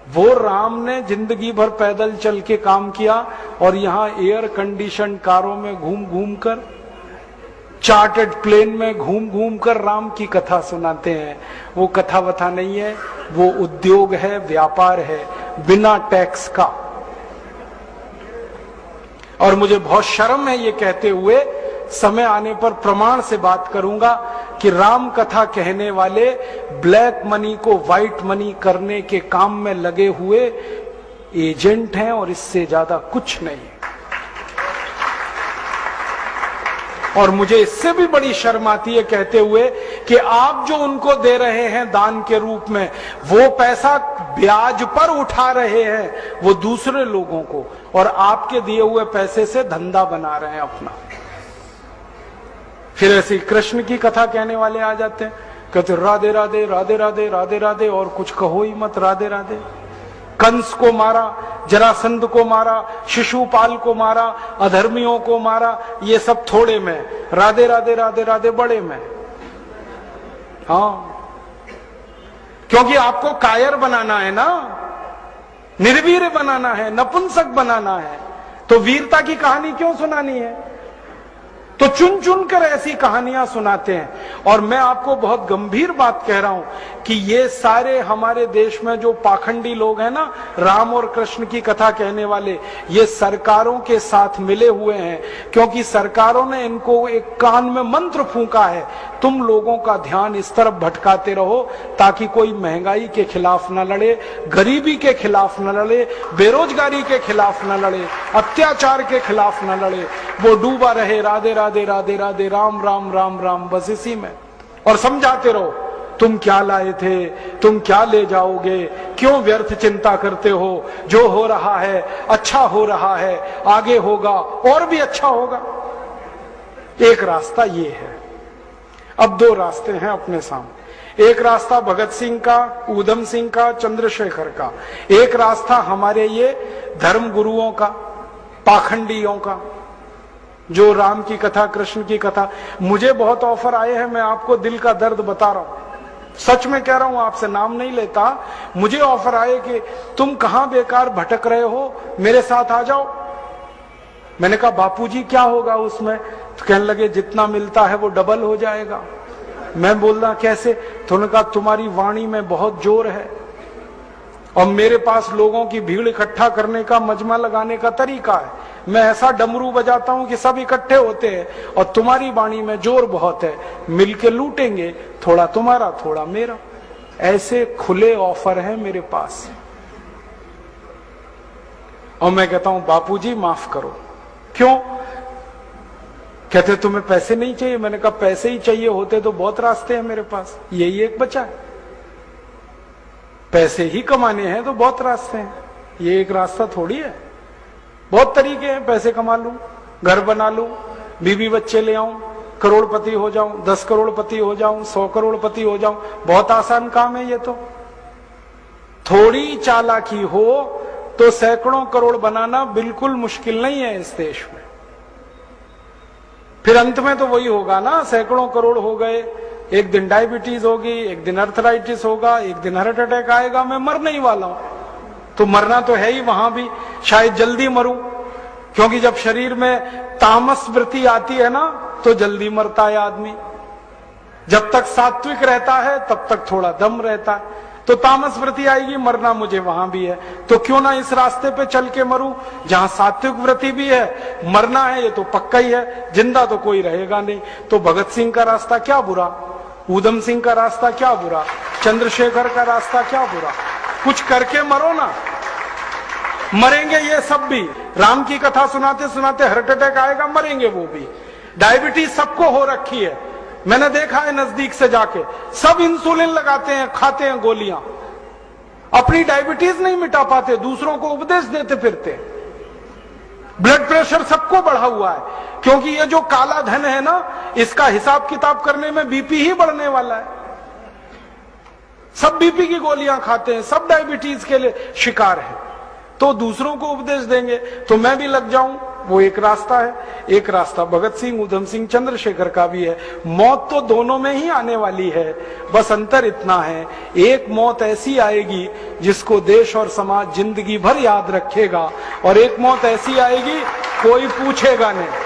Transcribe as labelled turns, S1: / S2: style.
S1: वो राम ने जिंदगी भर पैदल चल के काम किया और यहां एयर कंडीशन कारों में घूम घूम कर, चार्टर्ड प्लेन में घूम घूम कर राम की कथा सुनाते हैं। वो कथा वथा नहीं है, वो उद्योग है, व्यापार है, बिना टैक्स का। और मुझे बहुत शर्म है ये कहते हुए, समय आने पर प्रमाण से बात करूंगा कि राम कथा कहने वाले ब्लैक मनी को व्हाइट मनी करने के काम में लगे हुए एजेंट हैं और इससे ज्यादा कुछ नहीं। और मुझे इससे भी बड़ी शर्म आती है कहते हुए कि आप जो उनको दे रहे हैं दान के रूप में, वो पैसा ब्याज पर उठा रहे हैं वो दूसरे लोगों को, और आपके दिए हुए पैसे से धंधा बना रहे हैं अपना। फिर ऐसी कृष्ण की कथा कहने वाले आ जाते हैं, कहते राधे राधे राधे राधे राधे राधे, और कुछ कहो ही मत, राधे राधे। कंस को मारा, जरासंध को मारा, शिशुपाल को मारा, अधर्मियों को मारा, ये सब थोड़े में, राधे राधे राधे राधे बड़े में। हाँ, क्योंकि आपको कायर बनाना है ना, निर्वीर बनाना है, नपुंसक बनाना है, तो वीरता की कहानी क्यों सुनानी है? तो चुन चुन कर ऐसी कहानियां सुनाते हैं। और मैं आपको बहुत गंभीर बात कह रहा हूं कि ये सारे हमारे देश में जो पाखंडी लोग हैं ना, राम और कृष्ण की कथा कहने वाले, ये सरकारों के साथ मिले हुए हैं, क्योंकि सरकारों ने इनको एक कान में मंत्र फूंका है, तुम लोगों का ध्यान इस तरफ भटकाते रहो ताकि कोई महंगाई के खिलाफ न लड़े, गरीबी के खिलाफ न लड़े, बेरोजगारी के खिलाफ न लड़े, अत्याचार के खिलाफ न लड़े, वो डूबा रहे राधे राधे राधे राधे राम राम राम राम, बस इसी में। और समझाते रहो, तुम क्या लाए थे, तुम क्या ले जाओगे, क्यों व्यर्थ चिंता करते हो, जो हो रहा है अच्छा हो रहा है, आगे होगा और भी अच्छा होगा। एक रास्ता ये है। अब दो रास्ते हैं अपने सामने, एक रास्ता भगत सिंह का, ऊधम सिंह का, चंद्रशेखर का, एक रास्ता हमारे ये धर्म गुरुओं का, पाखंडियों का, जो राम की कथा, कृष्ण की कथा। मुझे बहुत ऑफर आए हैं, मैं आपको दिल का दर्द बता रहा हूं, सच में कह रहा हूं, आपसे नाम नहीं लेता। मुझे ऑफर आए कि तुम कहां बेकार भटक रहे हो, मेरे साथ आ जाओ। मैंने कहा बापूजी क्या होगा उसमें? तो कहने लगे जितना मिलता है वो डबल हो जाएगा। मैं बोल रहा कैसे? तो उन्होंने कहा तुम्हारी वाणी में बहुत जोर है और मेरे पास लोगों की भीड़ इकट्ठा करने का, मजमा लगाने का तरीका है। मैं ऐसा डमरू बजाता हूं कि सब इकट्ठे होते हैं और तुम्हारी वाणी में जोर बहुत है, मिलके लूटेंगे, थोड़ा तुम्हारा थोड़ा मेरा। ऐसे खुले ऑफर है मेरे पास। और मैं कहता हूं बापूजी माफ करो। क्यों? कहते तुम्हें पैसे नहीं चाहिए। मैंने कहा पैसे ही चाहिए होते तो बहुत रास्ते हैं मेरे पास, यही एक बचा है। पैसे ही कमाने हैं तो बहुत रास्ते हैं, ये एक रास्ता थोड़ी है। बहुत तरीके हैं, पैसे कमा लूं, घर बना लूं, बीवी बच्चे ले आऊं, करोड़पति हो जाऊं, 10 करोड़पति हो जाऊं, 100 करोड़पति हो जाऊं। बहुत आसान काम है ये तो। थोड़ी चालाकी हो तो सैकड़ों करोड़ बनाना बिल्कुल मुश्किल नहीं है इस देश में। फिर अंत में तो वही होगा ना, सैकड़ों करोड़ हो गए, एक दिन डायबिटीज होगी, एक दिन अर्थराइटिस होगा, एक दिन हार्ट अटैक आएगा, मैं मरने ही वाला हूं। तो मरना तो है ही, वहां भी शायद जल्दी मरूं, क्योंकि जब शरीर में तामस वृत्ति आती है ना तो जल्दी मरता है आदमी। जब तक सात्विक रहता है तब तक थोड़ा दम रहता है, तो तामस वृत्ति आएगी, मरना मुझे वहां भी है। तो क्यों ना इस रास्ते पे चल के मरूं जहां सात्विक वृत्ति भी है, मरना है ये तो पक्का ही है, जिंदा तो कोई रहेगा नहीं। तो भगत सिंह का रास्ता क्या बुरा, ऊधम सिंह का रास्ता क्या बुरा, चंद्रशेखर का रास्ता क्या बुरा? कुछ करके मरो ना। मरेंगे ये सब भी, राम की कथा सुनाते सुनाते हार्ट अटैक आएगा, मरेंगे वो भी। डायबिटीज सबको हो रखी है, मैंने देखा है नजदीक से जाके, सब इंसुलिन लगाते हैं, खाते हैं गोलियां, अपनी डायबिटीज नहीं मिटा पाते, दूसरों को उपदेश देते फिरते। ब्लड प्रेशर सबको बढ़ा हुआ है, क्योंकि ये जो काला धन है ना, इसका हिसाब किताब करने में बीपी ही बढ़ने वाला है। सब बीपी की गोलियां खाते हैं, सब डायबिटीज के लिए शिकार है, तो दूसरों को उपदेश देंगे तो मैं भी लग जाऊं वो एक रास्ता है। एक रास्ता भगत सिंह, उधम सिंह, चंद्रशेखर का भी है। मौत तो दोनों में ही आने वाली है, बस अंतर इतना है, एक मौत ऐसी आएगी जिसको देश और समाज जिंदगी भर याद रखेगा, और एक मौत ऐसी आएगी कोई पूछेगा नहीं।